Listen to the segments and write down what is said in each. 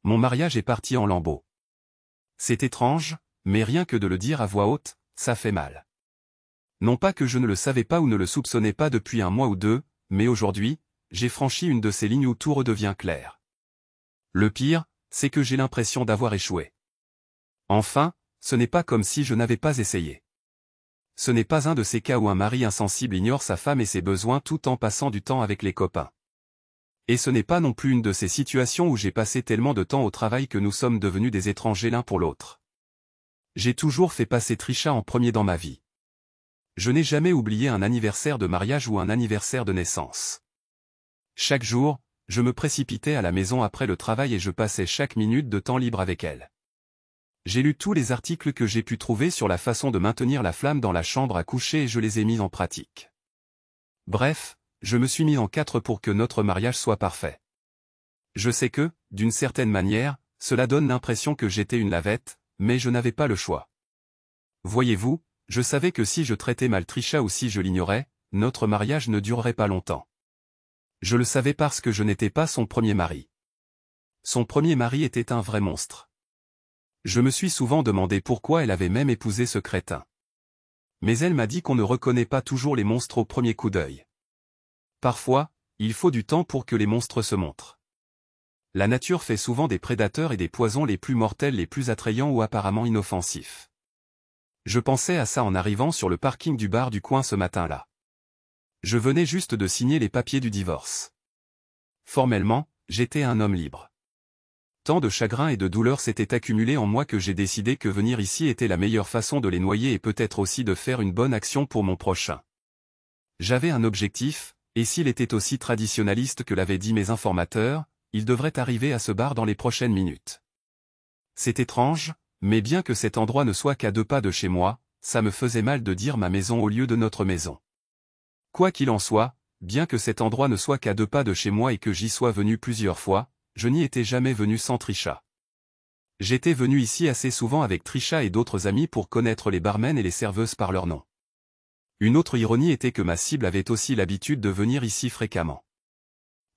Mon mariage est parti en lambeaux. C'est étrange, mais rien que de le dire à voix haute, ça fait mal. Non pas que je ne le savais pas ou ne le soupçonnais pas depuis un mois ou deux, mais aujourd'hui, j'ai franchi une de ces lignes où tout redevient clair. Le pire, c'est que j'ai l'impression d'avoir échoué. Enfin, ce n'est pas comme si je n'avais pas essayé. Ce n'est pas un de ces cas où un mari insensible ignore sa femme et ses besoins tout en passant du temps avec les copains. Et ce n'est pas non plus une de ces situations où j'ai passé tellement de temps au travail que nous sommes devenus des étrangers l'un pour l'autre. J'ai toujours fait passer Trisha en premier dans ma vie. Je n'ai jamais oublié un anniversaire de mariage ou un anniversaire de naissance. Chaque jour, je me précipitais à la maison après le travail et je passais chaque minute de temps libre avec elle. J'ai lu tous les articles que j'ai pu trouver sur la façon de maintenir la flamme dans la chambre à coucher et je les ai mis en pratique. Bref, je me suis mis en quatre pour que notre mariage soit parfait. Je sais que, d'une certaine manière, cela donne l'impression que j'étais une lavette, mais je n'avais pas le choix. Voyez-vous, je savais que si je traitais mal Trisha ou si je l'ignorais, notre mariage ne durerait pas longtemps. Je le savais parce que je n'étais pas son premier mari. Son premier mari était un vrai monstre. Je me suis souvent demandé pourquoi elle avait même épousé ce crétin. Mais elle m'a dit qu'on ne reconnaît pas toujours les monstres au premier coup d'œil. Parfois, il faut du temps pour que les monstres se montrent. La nature fait souvent des prédateurs et des poisons les plus mortels, les plus attrayants ou apparemment inoffensifs. Je pensais à ça en arrivant sur le parking du bar du coin ce matin-là. Je venais juste de signer les papiers du divorce. Formellement, j'étais un homme libre. Tant de chagrin et de douleur s'étaient accumulés en moi que j'ai décidé que venir ici était la meilleure façon de les noyer et peut-être aussi de faire une bonne action pour mon prochain. J'avais un objectif, et s'il était aussi traditionnaliste que l'avaient dit mes informateurs, il devrait arriver à ce bar dans les prochaines minutes. C'est étrange, mais bien que cet endroit ne soit qu'à 2 pas de chez moi, ça me faisait mal de dire ma maison au lieu de notre maison. Quoi qu'il en soit, bien que cet endroit ne soit qu'à 2 pas de chez moi et que j'y sois venu plusieurs fois, je n'y étais jamais venu sans Trisha. J'étais venu ici assez souvent avec Trisha et d'autres amis pour connaître les barmen et les serveuses par leur nom. Une autre ironie était que ma cible avait aussi l'habitude de venir ici fréquemment.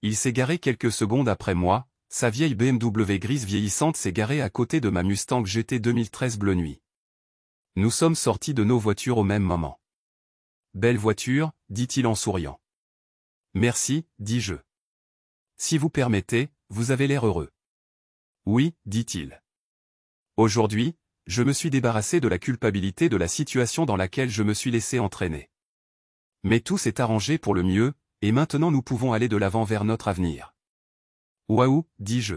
Il s'est garé quelques secondes après moi, sa vieille BMW grise vieillissante s'est garée à côté de ma Mustang GT 2013 bleu nuit. Nous sommes sortis de nos voitures au même moment. « Belle voiture », dit-il en souriant. « Merci », dis-je. « Si vous permettez, vous avez l'air heureux. »« Oui », dit-il. Aujourd'hui, je me suis débarrassé de la culpabilité de la situation dans laquelle je me suis laissé entraîner. Mais tout s'est arrangé pour le mieux, et maintenant nous pouvons aller de l'avant vers notre avenir. Waouh, dis-je.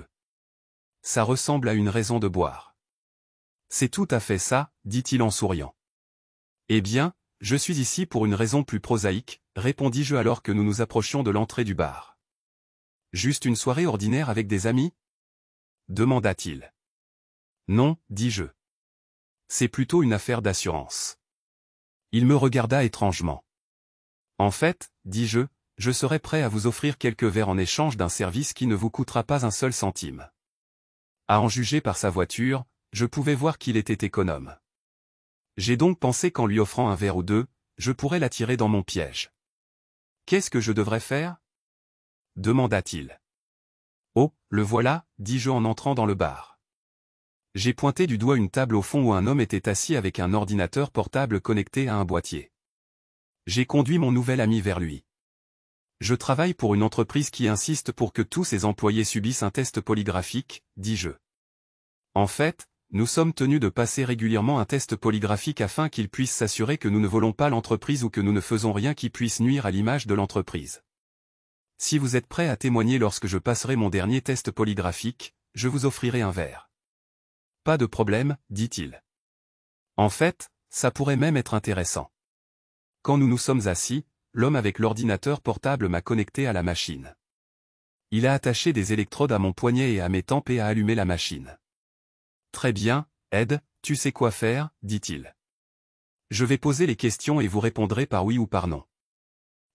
Ça ressemble à une raison de boire. C'est tout à fait ça, dit-il en souriant. Eh bien, je suis ici pour une raison plus prosaïque, répondis-je alors que nous nous approchions de l'entrée du bar. Juste une soirée ordinaire avec des amis ? Demanda-t-il. Non, dis-je. C'est plutôt une affaire d'assurance. Il me regarda étrangement. En fait, dis-je, je serai prêt à vous offrir quelques verres en échange d'un service qui ne vous coûtera pas un seul centime. À en juger par sa voiture, je pouvais voir qu'il était économe. J'ai donc pensé qu'en lui offrant un verre ou deux, je pourrais l'attirer dans mon piège. Qu'est-ce que je devrais faire ? Demanda-t-il. Oh, le voilà, dis-je en entrant dans le bar. J'ai pointé du doigt une table au fond où un homme était assis avec un ordinateur portable connecté à un boîtier. J'ai conduit mon nouvel ami vers lui. Je travaille pour une entreprise qui insiste pour que tous ses employés subissent un test polygraphique, dis-je. En fait, nous sommes tenus de passer régulièrement un test polygraphique afin qu'ils puissent s'assurer que nous ne volons pas l'entreprise ou que nous ne faisons rien qui puisse nuire à l'image de l'entreprise. Si vous êtes prêt à témoigner lorsque je passerai mon dernier test polygraphique, je vous offrirai un verre. Pas de problème, dit-il. En fait, ça pourrait même être intéressant. Quand nous nous sommes assis, l'homme avec l'ordinateur portable m'a connecté à la machine. Il a attaché des électrodes à mon poignet et à mes tempes et a allumé la machine. Très bien, Ed, tu sais quoi faire, dit-il. Je vais poser les questions et vous répondrez par oui ou par non.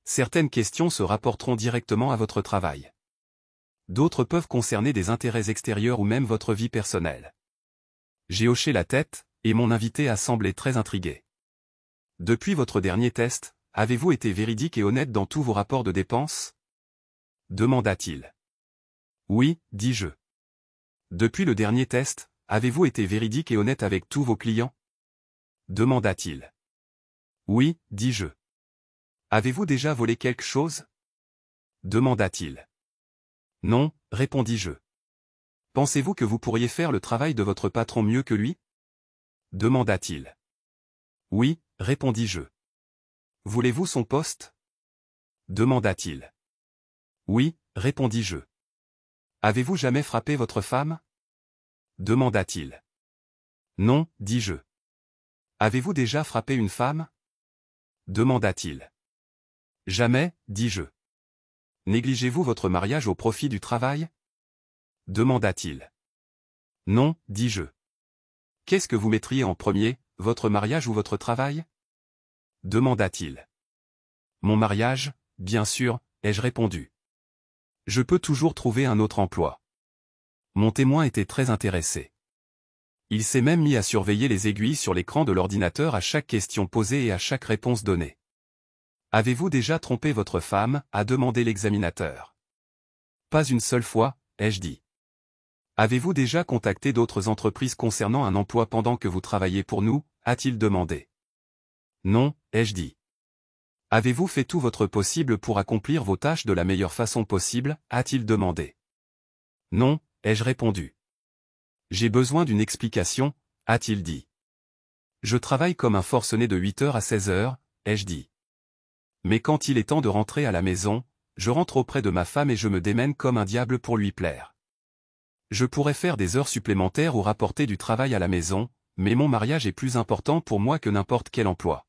Certaines questions se rapporteront directement à votre travail. D'autres peuvent concerner des intérêts extérieurs ou même votre vie personnelle. J'ai hoché la tête, et mon invité a semblé très intrigué. Depuis votre dernier test, avez-vous été véridique et honnête dans tous vos rapports de dépenses ? Demanda-t-il. Oui, dis-je. Depuis le dernier test, avez-vous été véridique et honnête avec tous vos clients? Demanda-t-il. Oui, dis-je. Avez-vous déjà volé quelque chose? Demanda-t-il. Non, répondis-je. Pensez-vous que vous pourriez faire le travail de votre patron mieux que lui? Demanda-t-il. Oui, répondis-je. Voulez-vous son poste? Demanda-t-il. Oui, répondis-je. Avez-vous jamais frappé votre femme? Demanda-t-il. Non, dis-je. Avez-vous déjà frappé une femme? Demanda-t-il. Jamais, dis-je. Négligez-vous votre mariage au profit du travail? Demanda-t-il. Non, dis-je. Qu'est-ce que vous mettriez en premier, votre mariage ou votre travail? Demanda-t-il. Mon mariage, bien sûr, ai-je répondu. Je peux toujours trouver un autre emploi. Mon témoin était très intéressé. Il s'est même mis à surveiller les aiguilles sur l'écran de l'ordinateur à chaque question posée et à chaque réponse donnée. Avez-vous déjà trompé votre femme? A demandé l'examinateur. Pas une seule fois, ai-je dit. Avez-vous déjà contacté d'autres entreprises concernant un emploi pendant que vous travaillez pour nous? A-t-il demandé. Non, ai-je dit. Avez-vous fait tout votre possible pour accomplir vos tâches de la meilleure façon possible? A-t-il demandé. Non, ai-je répondu. J'ai besoin d'une explication, a-t-il dit. Je travaille comme un forcené de 8 heures à 16 heures, ai-je dit. Mais quand il est temps de rentrer à la maison, je rentre auprès de ma femme et je me démène comme un diable pour lui plaire. Je pourrais faire des heures supplémentaires ou rapporter du travail à la maison, mais mon mariage est plus important pour moi que n'importe quel emploi.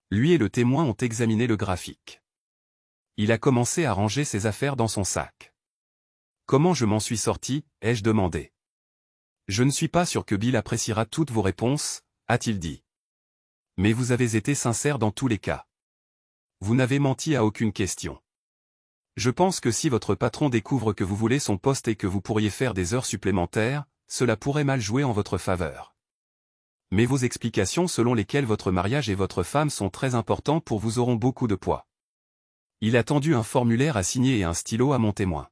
Lui et le témoin ont examiné le graphique. Il a commencé à ranger ses affaires dans son sac. Comment je m'en suis sorti, ai-je demandé. Je ne suis pas sûr que Bill appréciera toutes vos réponses, a-t-il dit. Mais vous avez été sincère dans tous les cas. Vous n'avez menti à aucune question. Je pense que si votre patron découvre que vous voulez son poste et que vous pourriez faire des heures supplémentaires, cela pourrait mal jouer en votre faveur. Mais vos explications selon lesquelles votre mariage et votre femme sont très importants pour vous auront beaucoup de poids. Il a tendu un formulaire à signer et un stylo à mon témoin.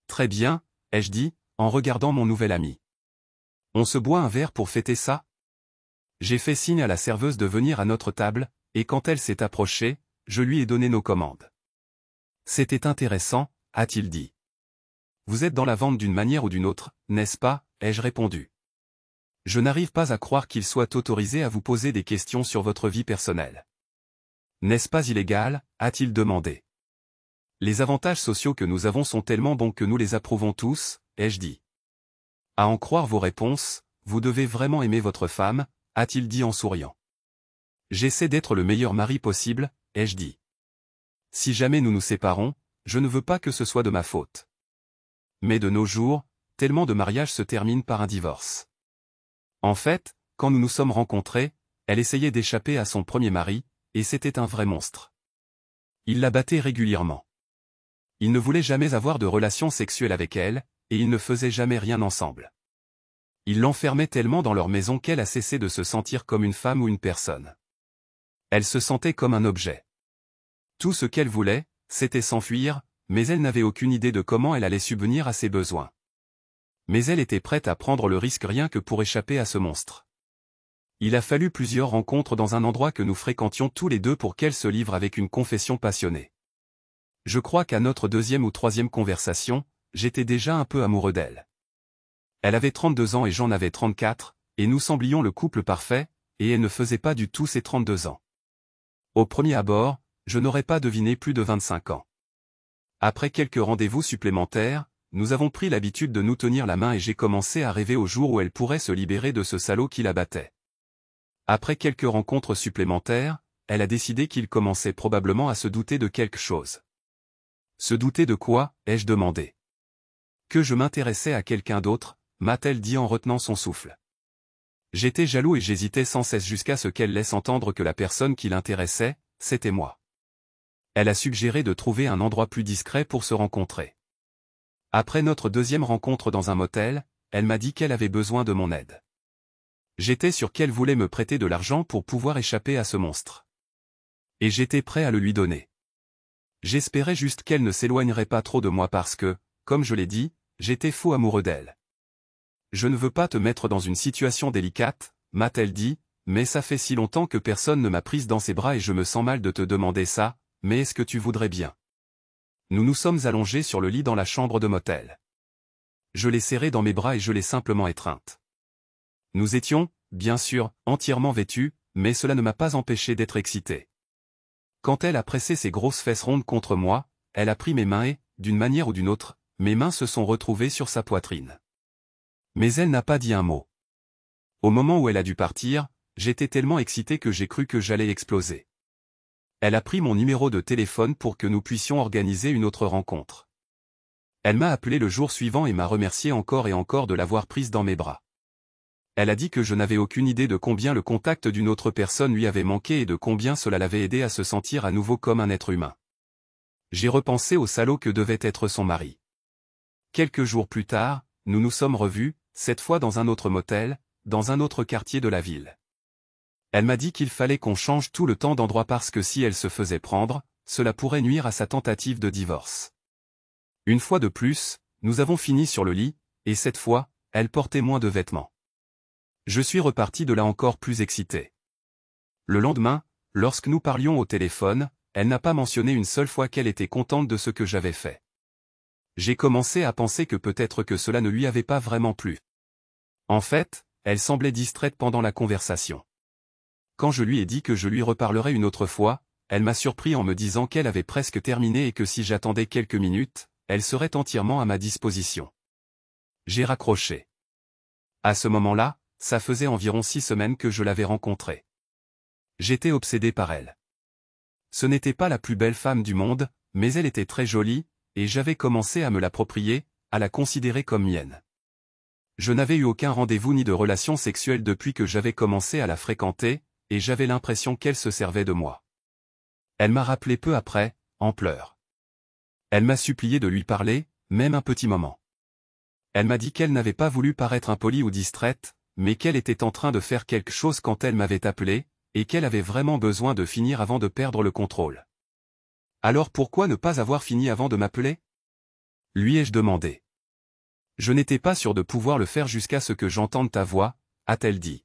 Très bien, ai-je dit, en regardant mon nouvel ami. On se boit un verre pour fêter ça? J'ai fait signe à la serveuse de venir à notre table, et quand elle s'est approchée, je lui ai donné nos commandes. C'était intéressant, a-t-il dit. Vous êtes dans la vente d'une manière ou d'une autre, n'est-ce pas, ai-je répondu. Je n'arrive pas à croire qu'il soit autorisé à vous poser des questions sur votre vie personnelle. N'est-ce pas illégal, a-t-il demandé. Les avantages sociaux que nous avons sont tellement bons que nous les approuvons tous, ai-je dit. À en croire vos réponses, vous devez vraiment aimer votre femme, a-t-il dit en souriant. J'essaie d'être le meilleur mari possible, ai-je dit. Si jamais nous nous séparons, je ne veux pas que ce soit de ma faute. Mais de nos jours, tellement de mariages se terminent par un divorce. En fait, quand nous nous sommes rencontrés, elle essayait d'échapper à son premier mari, et c'était un vrai monstre. Il la battait régulièrement. Il ne voulait jamais avoir de relations sexuelles avec elle, et ils ne faisaient jamais rien ensemble. Il l'enfermait tellement dans leur maison qu'elle a cessé de se sentir comme une femme ou une personne. Elle se sentait comme un objet. Tout ce qu'elle voulait, c'était s'enfuir, mais elle n'avait aucune idée de comment elle allait subvenir à ses besoins. Mais elle était prête à prendre le risque rien que pour échapper à ce monstre. Il a fallu plusieurs rencontres dans un endroit que nous fréquentions tous les deux pour qu'elle se livre avec une confession passionnée. Je crois qu'à notre deuxième ou troisième conversation, j'étais déjà un peu amoureux d'elle. Elle avait 32 ans et j'en avais 34, et nous semblions le couple parfait, et elle ne faisait pas du tout ses 32 ans. Au premier abord, je n'aurais pas deviné plus de 25 ans. Après quelques rendez-vous supplémentaires, nous avons pris l'habitude de nous tenir la main et j'ai commencé à rêver au jour où elle pourrait se libérer de ce salaud qui la battait. Après quelques rencontres supplémentaires, elle a décidé qu'il commençait probablement à se douter de quelque chose. Se douter de quoi, ai-je demandé. Que je m'intéressais à quelqu'un d'autre, m'a-t-elle dit en retenant son souffle. J'étais jaloux et j'hésitais sans cesse jusqu'à ce qu'elle laisse entendre que la personne qui l'intéressait, c'était moi. Elle a suggéré de trouver un endroit plus discret pour se rencontrer. Après notre deuxième rencontre dans un motel, elle m'a dit qu'elle avait besoin de mon aide. J'étais sûr qu'elle voulait me prêter de l'argent pour pouvoir échapper à ce monstre. Et j'étais prêt à le lui donner. J'espérais juste qu'elle ne s'éloignerait pas trop de moi parce que, comme je l'ai dit, j'étais fou amoureux d'elle. Je ne veux pas te mettre dans une situation délicate, m'a-t-elle dit, mais ça fait si longtemps que personne ne m'a prise dans ses bras et je me sens mal de te demander ça, mais est-ce que tu voudrais bien? Nous nous sommes allongés sur le lit dans la chambre de motel. Je l'ai serrée dans mes bras et je l'ai simplement étreinte. Nous étions, bien sûr, entièrement vêtus, mais cela ne m'a pas empêché d'être excité. Quand elle a pressé ses grosses fesses rondes contre moi, elle a pris mes mains et, d'une manière ou d'une autre, mes mains se sont retrouvées sur sa poitrine. Mais elle n'a pas dit un mot. Au moment où elle a dû partir, j'étais tellement excité que j'ai cru que j'allais exploser. Elle a pris mon numéro de téléphone pour que nous puissions organiser une autre rencontre. Elle m'a appelé le jour suivant et m'a remercié encore et encore de l'avoir prise dans mes bras. Elle a dit que je n'avais aucune idée de combien le contact d'une autre personne lui avait manqué et de combien cela l'avait aidé à se sentir à nouveau comme un être humain. J'ai repensé au salaud que devait être son mari. Quelques jours plus tard, nous nous sommes revus, cette fois dans un autre motel, dans un autre quartier de la ville. Elle m'a dit qu'il fallait qu'on change tout le temps d'endroit parce que si elle se faisait prendre, cela pourrait nuire à sa tentative de divorce. Une fois de plus, nous avons fini sur le lit, et cette fois, elle portait moins de vêtements. Je suis reparti de là encore plus excité. Le lendemain, lorsque nous parlions au téléphone, elle n'a pas mentionné une seule fois qu'elle était contente de ce que j'avais fait. J'ai commencé à penser que peut-être que cela ne lui avait pas vraiment plu. En fait, elle semblait distraite pendant la conversation. Quand je lui ai dit que je lui reparlerais une autre fois, elle m'a surpris en me disant qu'elle avait presque terminé et que si j'attendais quelques minutes, elle serait entièrement à ma disposition. J'ai raccroché. À ce moment-là, ça faisait environ 6 semaines que je l'avais rencontrée. J'étais obsédé par elle. Ce n'était pas la plus belle femme du monde, mais elle était très jolie, et j'avais commencé à me l'approprier, à la considérer comme mienne. Je n'avais eu aucun rendez-vous ni de relation sexuelle depuis que j'avais commencé à la fréquenter, et j'avais l'impression qu'elle se servait de moi. Elle m'a rappelé peu après, en pleurs. Elle m'a supplié de lui parler, même un petit moment. Elle m'a dit qu'elle n'avait pas voulu paraître impolie ou distraite, mais qu'elle était en train de faire quelque chose quand elle m'avait appelé, et qu'elle avait vraiment besoin de finir avant de perdre le contrôle. Alors pourquoi ne pas avoir fini avant de m'appeler? Lui ai-je demandé. Je n'étais pas sûr de pouvoir le faire jusqu'à ce que j'entende ta voix, a-t-elle dit.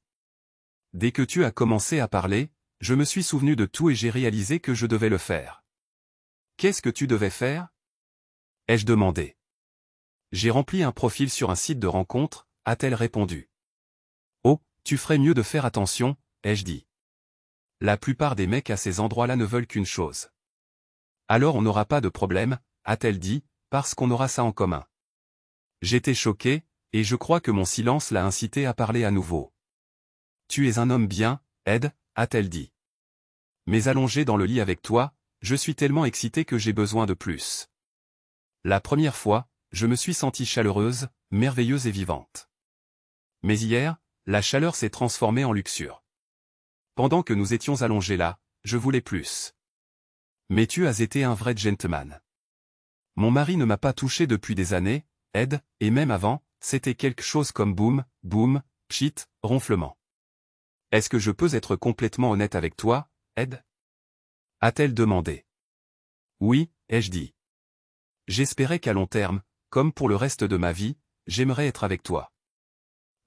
Dès que tu as commencé à parler, je me suis souvenu de tout et j'ai réalisé que je devais le faire. Qu'est-ce que tu devais faire? Ai-je demandé. J'ai rempli un profil sur un site de rencontre, a-t-elle répondu. Oh, tu ferais mieux de faire attention, ai-je dit. La plupart des mecs à ces endroits-là ne veulent qu'une chose. Alors on n'aura pas de problème, a-t-elle dit, parce qu'on aura ça en commun. J'étais choqué, et je crois que mon silence l'a incité à parler à nouveau. Tu es un homme bien, Ed, a-t-elle dit. Mais allongé dans le lit avec toi, je suis tellement excité que j'ai besoin de plus. La première fois, je me suis sentie chaleureuse, merveilleuse et vivante. Mais hier, la chaleur s'est transformée en luxure. Pendant que nous étions allongés là, je voulais plus. Mais tu as été un vrai gentleman. Mon mari ne m'a pas touché depuis des années, Ed, et même avant, c'était quelque chose comme boum, boum, pchit, ronflement. Est-ce que je peux être complètement honnête avec toi, Ed? A-t-elle demandé. Oui, ai-je dit. J'espérais qu'à long terme, comme pour le reste de ma vie, j'aimerais être avec toi.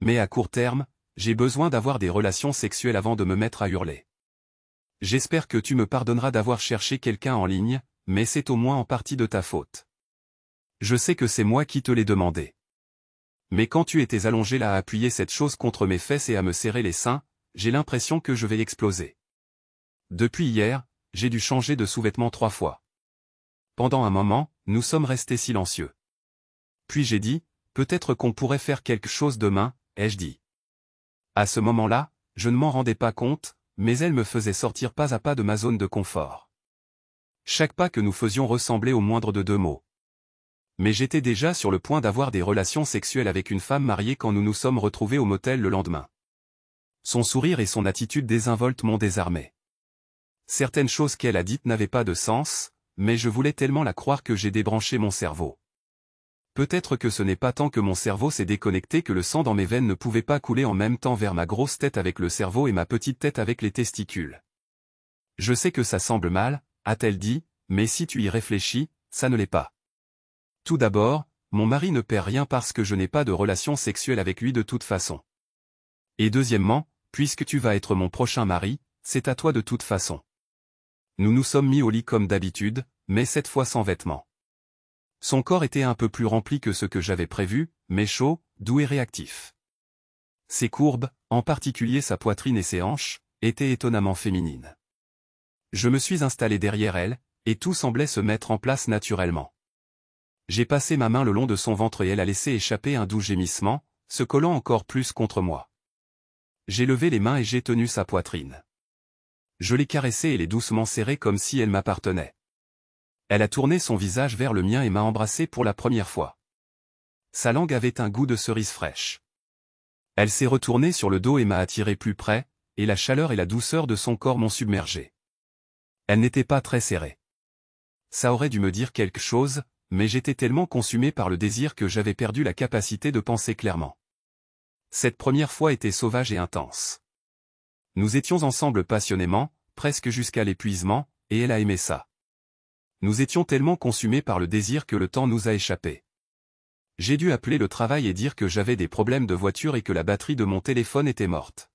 Mais à court terme, j'ai besoin d'avoir des relations sexuelles avant de me mettre à hurler. J'espère que tu me pardonneras d'avoir cherché quelqu'un en ligne, mais c'est au moins en partie de ta faute. Je sais que c'est moi qui te l'ai demandé. Mais quand tu étais allongé là à appuyer cette chose contre mes fesses et à me serrer les seins, j'ai l'impression que je vais exploser. Depuis hier, j'ai dû changer de sous-vêtements 3 fois. Pendant un moment, nous sommes restés silencieux. Puis j'ai dit, peut-être qu'on pourrait faire quelque chose demain, ai-je dit. À ce moment-là, je ne m'en rendais pas compte, mais elle me faisait sortir pas à pas de ma zone de confort. Chaque pas que nous faisions ressemblait au moindre de 2 mots. Mais j'étais déjà sur le point d'avoir des relations sexuelles avec une femme mariée quand nous nous sommes retrouvés au motel le lendemain. Son sourire et son attitude désinvolte m'ont désarmé. Certaines choses qu'elle a dites n'avaient pas de sens, mais je voulais tellement la croire que j'ai débranché mon cerveau. Peut-être que ce n'est pas tant que mon cerveau s'est déconnecté que le sang dans mes veines ne pouvait pas couler en même temps vers ma grosse tête avec le cerveau et ma petite tête avec les testicules. Je sais que ça semble mal, a-t-elle dit, mais si tu y réfléchis, ça ne l'est pas. Tout d'abord, mon mari ne perd rien parce que je n'ai pas de relation sexuelle avec lui de toute façon. Et deuxièmement, puisque tu vas être mon prochain mari, c'est à toi de toute façon. Nous nous sommes mis au lit comme d'habitude, mais cette fois sans vêtements. Son corps était un peu plus rempli que ce que j'avais prévu, mais chaud, doux et réactif. Ses courbes, en particulier sa poitrine et ses hanches, étaient étonnamment féminines. Je me suis installé derrière elle, et tout semblait se mettre en place naturellement. J'ai passé ma main le long de son ventre et elle a laissé échapper un doux gémissement, se collant encore plus contre moi. J'ai levé les mains et j'ai tenu sa poitrine. Je l'ai caressée et l'ai doucement serrée comme si elle m'appartenait. Elle a tourné son visage vers le mien et m'a embrassé pour la première fois. Sa langue avait un goût de cerise fraîche. Elle s'est retournée sur le dos et m'a attiré plus près, et la chaleur et la douceur de son corps m'ont submergé. Elle n'était pas très serrée. Ça aurait dû me dire quelque chose, mais j'étais tellement consumé par le désir que j'avais perdu la capacité de penser clairement. Cette première fois était sauvage et intense. Nous étions ensemble passionnément, presque jusqu'à l'épuisement, et elle a aimé ça. Nous étions tellement consumés par le désir que le temps nous a échappé. J'ai dû appeler le travail et dire que j'avais des problèmes de voiture et que la batterie de mon téléphone était morte.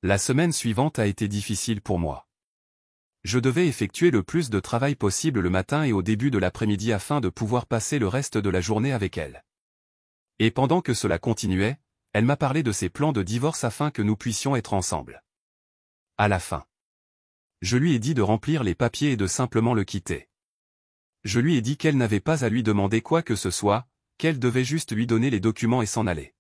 La semaine suivante a été difficile pour moi. Je devais effectuer le plus de travail possible le matin et au début de l'après-midi afin de pouvoir passer le reste de la journée avec elle. Et pendant que cela continuait, elle m'a parlé de ses plans de divorce afin que nous puissions être ensemble. À la fin, je lui ai dit de remplir les papiers et de simplement le quitter. Je lui ai dit qu'elle n'avait pas à lui demander quoi que ce soit, qu'elle devait juste lui donner les documents et s'en aller.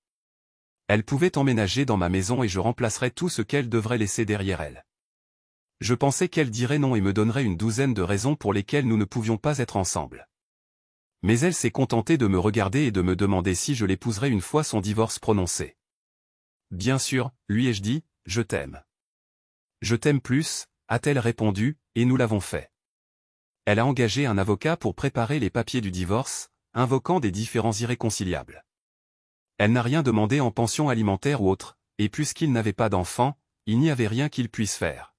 Elle pouvait emménager dans ma maison et je remplacerais tout ce qu'elle devrait laisser derrière elle. Je pensais qu'elle dirait non et me donnerait une douzaine de raisons pour lesquelles nous ne pouvions pas être ensemble. Mais elle s'est contentée de me regarder et de me demander si je l'épouserais une fois son divorce prononcé. Bien sûr, lui ai-je dit, je t'aime. Je t'aime plus, a-t-elle répondu, et nous l'avons fait. Elle a engagé un avocat pour préparer les papiers du divorce, invoquant des différends irréconciliables. Elle n'a rien demandé en pension alimentaire ou autre, et puisqu'il n'avait pas d'enfant, il n'y avait rien qu'il puisse faire.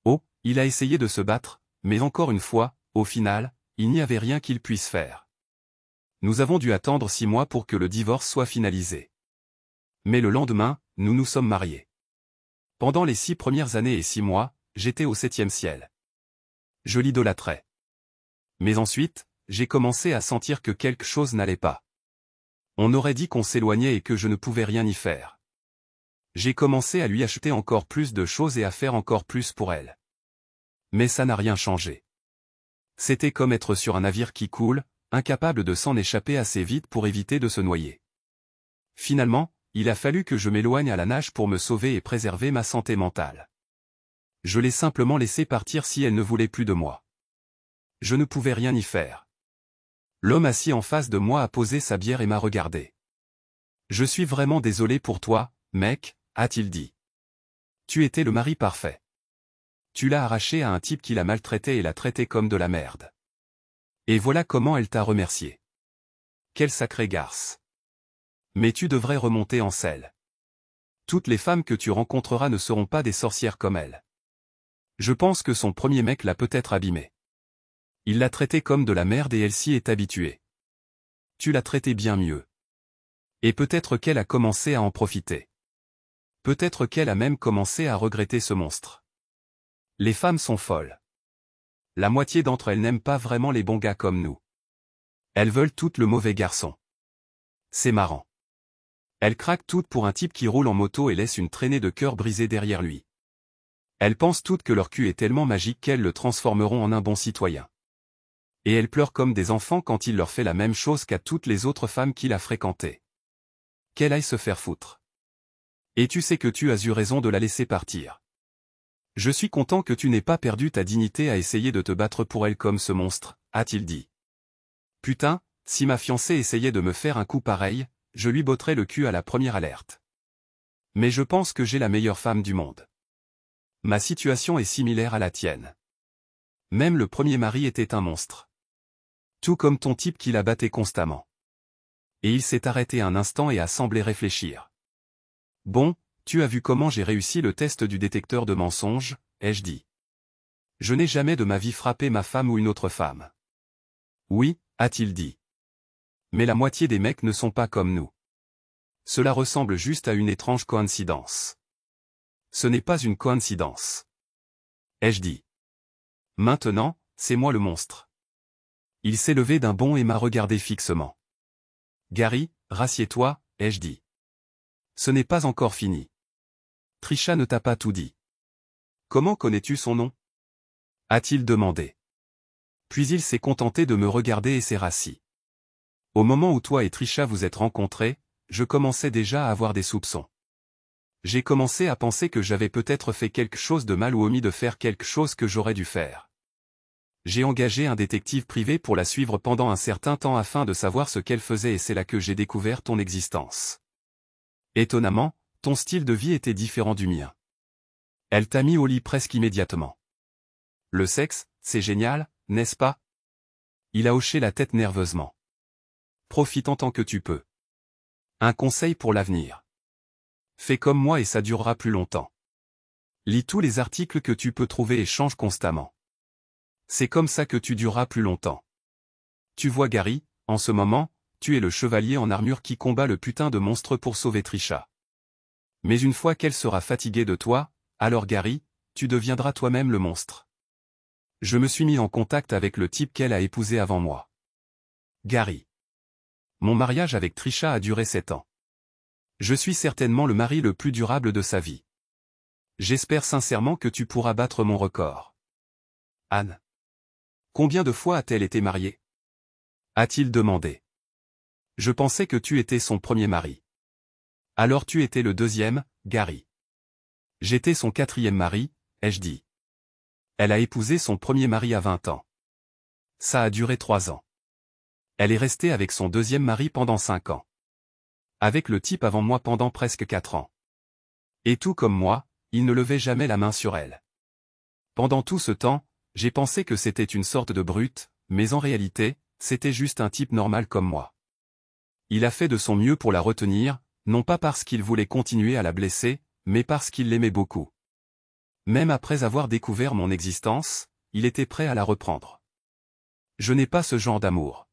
Oh, il a essayé de se battre, mais encore une fois, au final, il n'y avait rien qu'il puisse faire. Nous avons dû attendre 6 mois pour que le divorce soit finalisé. Mais le lendemain, nous nous sommes mariés. Pendant les 6 premières années et 6 mois, j'étais au 7e ciel. Je l'idolâtrais. Mais ensuite, j'ai commencé à sentir que quelque chose n'allait pas. On aurait dit qu'on s'éloignait et que je ne pouvais rien y faire. J'ai commencé à lui acheter encore plus de choses et à faire encore plus pour elle. Mais ça n'a rien changé. C'était comme être sur un navire qui coule, incapable de s'en échapper assez vite pour éviter de se noyer. Finalement, il a fallu que je m'éloigne à la nage pour me sauver et préserver ma santé mentale. Je l'ai simplement laissé partir si elle ne voulait plus de moi. Je ne pouvais rien y faire. L'homme assis en face de moi a posé sa bière et m'a regardé. « Je suis vraiment désolé pour toi, mec », a-t-il dit. « Tu étais le mari parfait. Tu l'as arraché à un type qui l'a maltraité et l'a traité comme de la merde. Et voilà comment elle t'a remercié. Quelle sacrée garce. Mais tu devrais remonter en selle. Toutes les femmes que tu rencontreras ne seront pas des sorcières comme elle. Je pense que son premier mec l'a peut-être abîmée. Il l'a traitée comme de la merde et elle s'y est habituée. Tu l'as traitée bien mieux. Et peut-être qu'elle a commencé à en profiter. Peut-être qu'elle a même commencé à regretter ce monstre. Les femmes sont folles. La moitié d'entre elles n'aiment pas vraiment les bons gars comme nous. Elles veulent toutes le mauvais garçon. C'est marrant. Elles craquent toutes pour un type qui roule en moto et laisse une traînée de cœur brisé derrière lui. Elles pensent toutes que leur cul est tellement magique qu'elles le transformeront en un bon citoyen. Et elles pleurent comme des enfants quand il leur fait la même chose qu'à toutes les autres femmes qu'il a fréquentées. Qu'elle aille se faire foutre. Et tu sais que tu as eu raison de la laisser partir. Je suis content que tu n'aies pas perdu ta dignité à essayer de te battre pour elle comme ce monstre, a-t-il dit. Putain, si ma fiancée essayait de me faire un coup pareil, je lui botterais le cul à la première alerte. Mais je pense que j'ai la meilleure femme du monde. Ma situation est similaire à la tienne. Même le premier mari était un monstre. Tout comme ton type qui la battait constamment. Et il s'est arrêté un instant et a semblé réfléchir. Bon, tu as vu comment j'ai réussi le test du détecteur de mensonges, ai-je dit. Je n'ai jamais de ma vie frappé ma femme ou une autre femme. Oui, a-t-il dit. Mais la moitié des mecs ne sont pas comme nous. Cela ressemble juste à une étrange coïncidence. Ce n'est pas une coïncidence. Ai-je dit. Maintenant, c'est moi le monstre. Il s'est levé d'un bond et m'a regardé fixement. Gary, rassieds-toi, ai-je dit. Ce n'est pas encore fini. Trisha ne t'a pas tout dit. Comment connais-tu son nom? A-t-il demandé. Puis il s'est contenté de me regarder et s'est rassis. Au moment où toi et Trisha vous êtes rencontrés, je commençais déjà à avoir des soupçons. J'ai commencé à penser que j'avais peut-être fait quelque chose de mal ou omis de faire quelque chose que j'aurais dû faire. J'ai engagé un détective privé pour la suivre pendant un certain temps afin de savoir ce qu'elle faisait et c'est là que j'ai découvert ton existence. Étonnamment, ton style de vie était différent du mien. Elle t'a mis au lit presque immédiatement. Le sexe, c'est génial, n'est-ce pas? Il a hoché la tête nerveusement. Profite en tant que tu peux. Un conseil pour l'avenir. Fais comme moi et ça durera plus longtemps. Lis tous les articles que tu peux trouver et change constamment. C'est comme ça que tu dureras plus longtemps. Tu vois Gary, en ce moment, tu es le chevalier en armure qui combat le putain de monstre pour sauver Trisha. Mais une fois qu'elle sera fatiguée de toi, alors Gary, tu deviendras toi-même le monstre. Je me suis mis en contact avec le type qu'elle a épousé avant moi. Gary. Mon mariage avec Trisha a duré 7 ans. Je suis certainement le mari le plus durable de sa vie. J'espère sincèrement que tu pourras battre mon record. Anne. Combien de fois a-t-elle été mariée? A-t-il demandé. Je pensais que tu étais son premier mari. Alors tu étais le deuxième, Gary. J'étais son 4e mari, ai-je dit. Elle a épousé son premier mari à 20 ans. Ça a duré 3 ans. Elle est restée avec son deuxième mari pendant 5 ans. Avec le type avant moi pendant presque 4 ans. Et tout comme moi, il ne levait jamais la main sur elle. Pendant tout ce temps, j'ai pensé que c'était une sorte de brute, mais en réalité, c'était juste un type normal comme moi. Il a fait de son mieux pour la retenir, non pas parce qu'il voulait continuer à la blesser, mais parce qu'il l'aimait beaucoup. Même après avoir découvert mon existence, il était prêt à la reprendre. Je n'ai pas ce genre d'amour.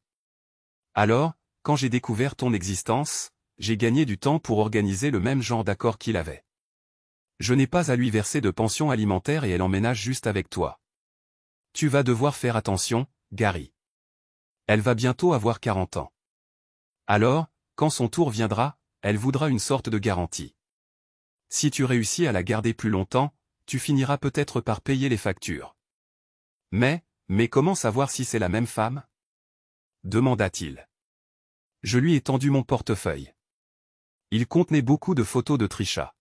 Alors, quand j'ai découvert ton existence, j'ai gagné du temps pour organiser le même genre d'accord qu'il avait. Je n'ai pas à lui verser de pension alimentaire et elle emménage juste avec toi. Tu vas devoir faire attention, Gary. Elle va bientôt avoir 40 ans. Alors, quand son tour viendra, elle voudra une sorte de garantie. Si tu réussis à la garder plus longtemps, tu finiras peut-être par payer les factures. Mais comment savoir si c'est la même femme? Demanda-t-il. Je lui ai tendu mon portefeuille. Il contenait beaucoup de photos de Trisha.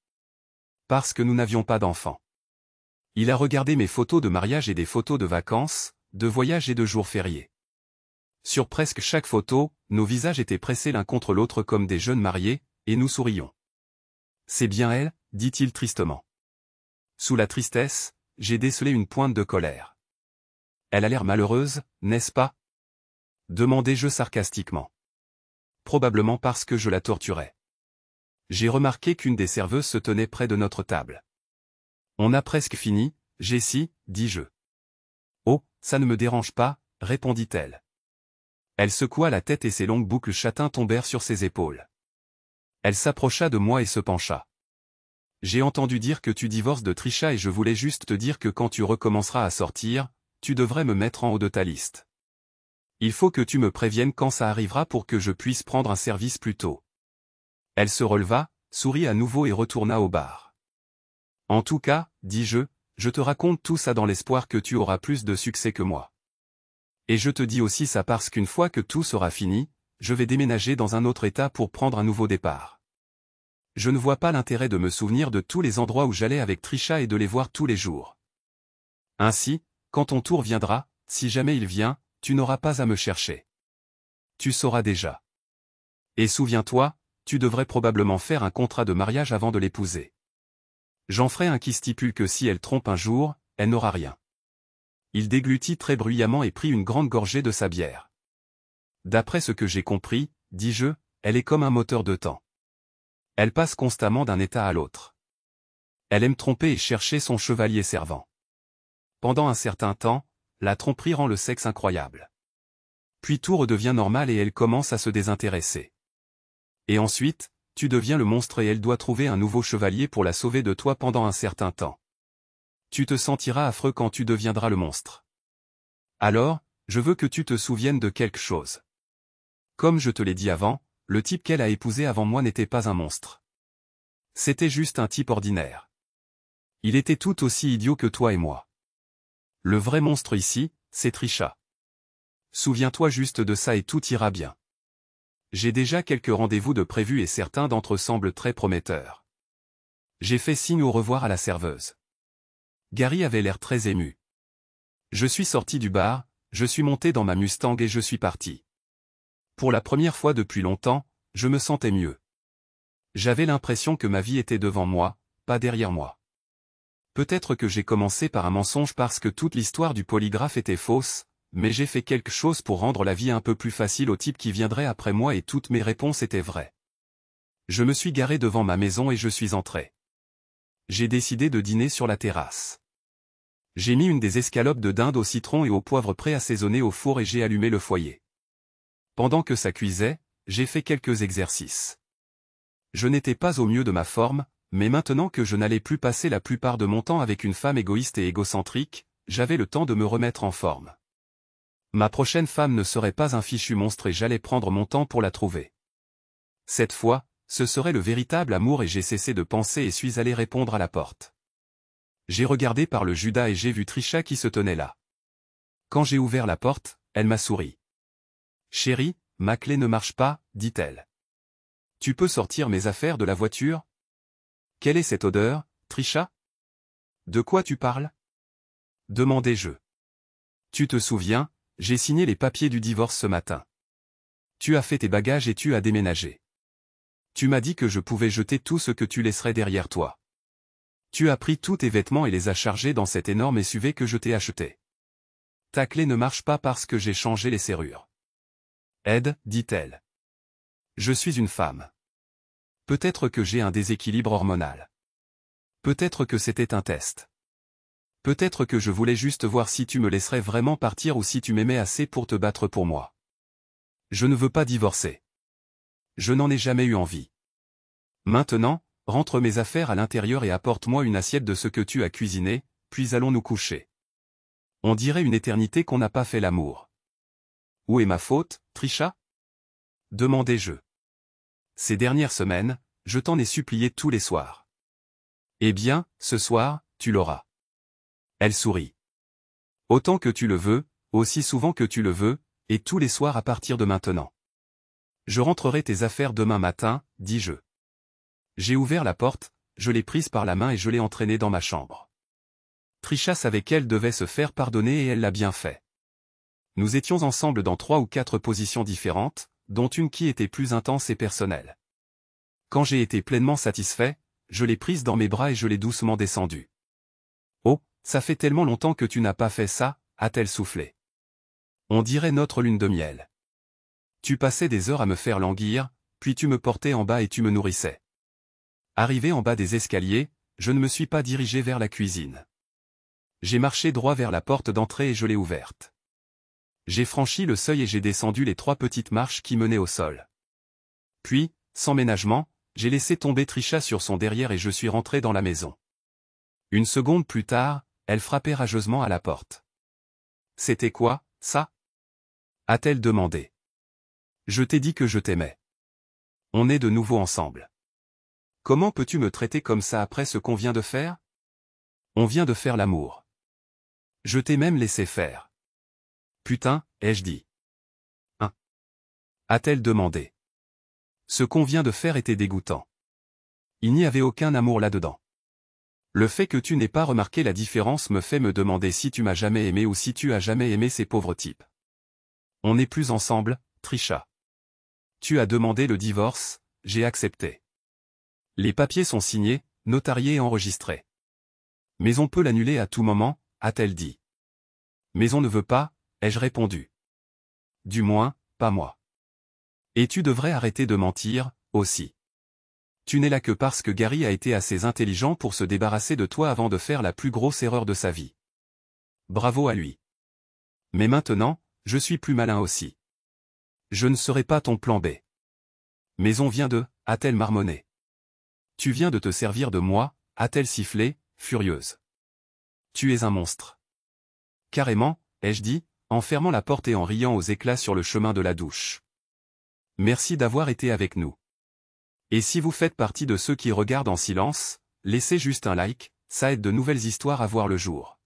Parce que nous n'avions pas d'enfants. Il a regardé mes photos de mariage et des photos de vacances, de voyages et de jours fériés. Sur presque chaque photo, nos visages étaient pressés l'un contre l'autre comme des jeunes mariés, et nous sourions. C'est bien elle, dit-il tristement. Sous la tristesse, j'ai décelé une pointe de colère. Elle a l'air malheureuse, n'est-ce pas? Demandai-je sarcastiquement. Probablement parce que je la torturais. J'ai remarqué qu'une des serveuses se tenait près de notre table. On a presque fini, Jessie, dis-je. Oh, ça ne me dérange pas, répondit-elle. Elle secoua la tête et ses longues boucles châtains tombèrent sur ses épaules. Elle s'approcha de moi et se pencha. J'ai entendu dire que tu divorces de Trisha et je voulais juste te dire que quand tu recommenceras à sortir, tu devrais me mettre en haut de ta liste. Il faut que tu me préviennes quand ça arrivera pour que je puisse prendre un service plus tôt. Elle se releva, sourit à nouveau et retourna au bar. En tout cas, dis-je, je te raconte tout ça dans l'espoir que tu auras plus de succès que moi. Et je te dis aussi ça parce qu'une fois que tout sera fini, je vais déménager dans un autre état pour prendre un nouveau départ. Je ne vois pas l'intérêt de me souvenir de tous les endroits où j'allais avec Trisha et de les voir tous les jours. Ainsi, quand ton tour viendra, si jamais il vient, tu n'auras pas à me chercher. Tu sauras déjà. Et souviens-toi, tu devrais probablement faire un contrat de mariage avant de l'épouser. J'en ferai un qui stipule que si elle trompe un jour, elle n'aura rien. Il déglutit très bruyamment et prit une grande gorgée de sa bière. D'après ce que j'ai compris, dis-je, elle est comme un moteur de temps. Elle passe constamment d'un état à l'autre. Elle aime tromper et chercher son chevalier servant. Pendant un certain temps, la tromperie rend le sexe incroyable. Puis tout redevient normal et elle commence à se désintéresser. Et ensuite, tu deviens le monstre et elle doit trouver un nouveau chevalier pour la sauver de toi pendant un certain temps. Tu te sentiras affreux quand tu deviendras le monstre. Alors, je veux que tu te souviennes de quelque chose. Comme je te l'ai dit avant, le type qu'elle a épousé avant moi n'était pas un monstre. C'était juste un type ordinaire. Il était tout aussi idiot que toi et moi. Le vrai monstre ici, c'est Trisha. Souviens-toi juste de ça et tout ira bien. J'ai déjà quelques rendez-vous de prévus et certains d'entre eux semblent très prometteurs. J'ai fait signe au revoir à la serveuse. Gary avait l'air très ému. Je suis sorti du bar, je suis monté dans ma Mustang et je suis parti. Pour la première fois depuis longtemps, je me sentais mieux. J'avais l'impression que ma vie était devant moi, pas derrière moi. Peut-être que j'ai commencé par un mensonge parce que toute l'histoire du polygraphe était fausse, mais j'ai fait quelque chose pour rendre la vie un peu plus facile au type qui viendrait après moi et toutes mes réponses étaient vraies. Je me suis garé devant ma maison et je suis entré. J'ai décidé de dîner sur la terrasse. J'ai mis une des escalopes de dinde au citron et au poivre préassaisonné au four et j'ai allumé le foyer. Pendant que ça cuisait, j'ai fait quelques exercices. Je n'étais pas au mieux de ma forme, mais maintenant que je n'allais plus passer la plupart de mon temps avec une femme égoïste et égocentrique, j'avais le temps de me remettre en forme. Ma prochaine femme ne serait pas un fichu monstre et j'allais prendre mon temps pour la trouver. Cette fois, ce serait le véritable amour et j'ai cessé de penser et suis allé répondre à la porte. J'ai regardé par le Judas et j'ai vu Trisha qui se tenait là. Quand j'ai ouvert la porte, elle m'a souri. « Chérie, ma clé ne marche pas, dit-elle. Tu peux sortir mes affaires de la voiture ? Quelle est cette odeur, Trisha ? De quoi tu parles ? Demandai-je. Tu te souviens, j'ai signé les papiers du divorce ce matin. Tu as fait tes bagages et tu as déménagé. Tu m'as dit que je pouvais jeter tout ce que tu laisserais derrière toi. Tu as pris tous tes vêtements et les as chargés dans cet énorme SUV que je t'ai acheté. Ta clé ne marche pas parce que j'ai changé les serrures. Ed, dit-elle. Je suis une femme. Peut-être que j'ai un déséquilibre hormonal. Peut-être que c'était un test. Peut-être que je voulais juste voir si tu me laisserais vraiment partir ou si tu m'aimais assez pour te battre pour moi. Je ne veux pas divorcer. Je n'en ai jamais eu envie. Maintenant, rentre mes affaires à l'intérieur et apporte-moi une assiette de ce que tu as cuisiné, puis allons nous coucher. On dirait une éternité qu'on n'a pas fait l'amour. Où est ma faute, Trisha ? Demandai-je. Ces dernières semaines, je t'en ai supplié tous les soirs. Eh bien, ce soir, tu l'auras. Elle sourit. Autant que tu le veux, aussi souvent que tu le veux, et tous les soirs à partir de maintenant. Je rentrerai tes affaires demain matin, dis-je. J'ai ouvert la porte, je l'ai prise par la main et je l'ai entraînée dans ma chambre. Trisha savait qu'elle devait se faire pardonner et elle l'a bien fait. Nous étions ensemble dans 3 ou 4 positions différentes, dont une qui était plus intense et personnelle. Quand j'ai été pleinement satisfait, je l'ai prise dans mes bras et je l'ai doucement descendue. « Oh, ça fait tellement longtemps que tu n'as pas fait ça », a-t-elle soufflé. On dirait notre lune de miel. Tu passais des heures à me faire languir, puis tu me portais en bas et tu me nourrissais. Arrivé en bas des escaliers, je ne me suis pas dirigé vers la cuisine. J'ai marché droit vers la porte d'entrée et je l'ai ouverte. J'ai franchi le seuil et j'ai descendu les 3 petites marches qui menaient au sol. Puis, sans ménagement, j'ai laissé tomber Trisha sur son derrière et je suis rentré dans la maison. Une seconde plus tard, elle frappait rageusement à la porte. « C'était quoi, ça ?» a-t-elle demandé. « Je t'ai dit que je t'aimais. On est de nouveau ensemble. Comment peux-tu me traiter comme ça après ce qu'on vient de faire ? On vient de faire l'amour. Je t'ai même laissé faire. » Putain, ai-je dit. Hein ? A-t-elle demandé. Ce qu'on vient de faire était dégoûtant. Il n'y avait aucun amour là-dedans. Le fait que tu n'aies pas remarqué la différence me fait me demander si tu m'as jamais aimé ou si tu as jamais aimé ces pauvres types. On n'est plus ensemble, Trisha. Tu as demandé le divorce, j'ai accepté. Les papiers sont signés, notariés et enregistrés. Mais on peut l'annuler à tout moment, a-t-elle dit. Mais on ne veut pas, ai-je répondu. Du moins, pas moi. Et tu devrais arrêter de mentir, aussi. Tu n'es là que parce que Gary a été assez intelligent pour se débarrasser de toi avant de faire la plus grosse erreur de sa vie. Bravo à lui. Mais maintenant, je suis plus malin aussi. Je ne serai pas ton plan B. Mais on vient de, a-t-elle marmonné. Tu viens de te servir de moi, a-t-elle sifflé, furieuse. Tu es un monstre. Carrément, ai-je dit, en fermant la porte et en riant aux éclats sur le chemin de la douche. Merci d'avoir été avec nous. Et si vous faites partie de ceux qui regardent en silence, laissez juste un like, ça aide de nouvelles histoires à voir le jour.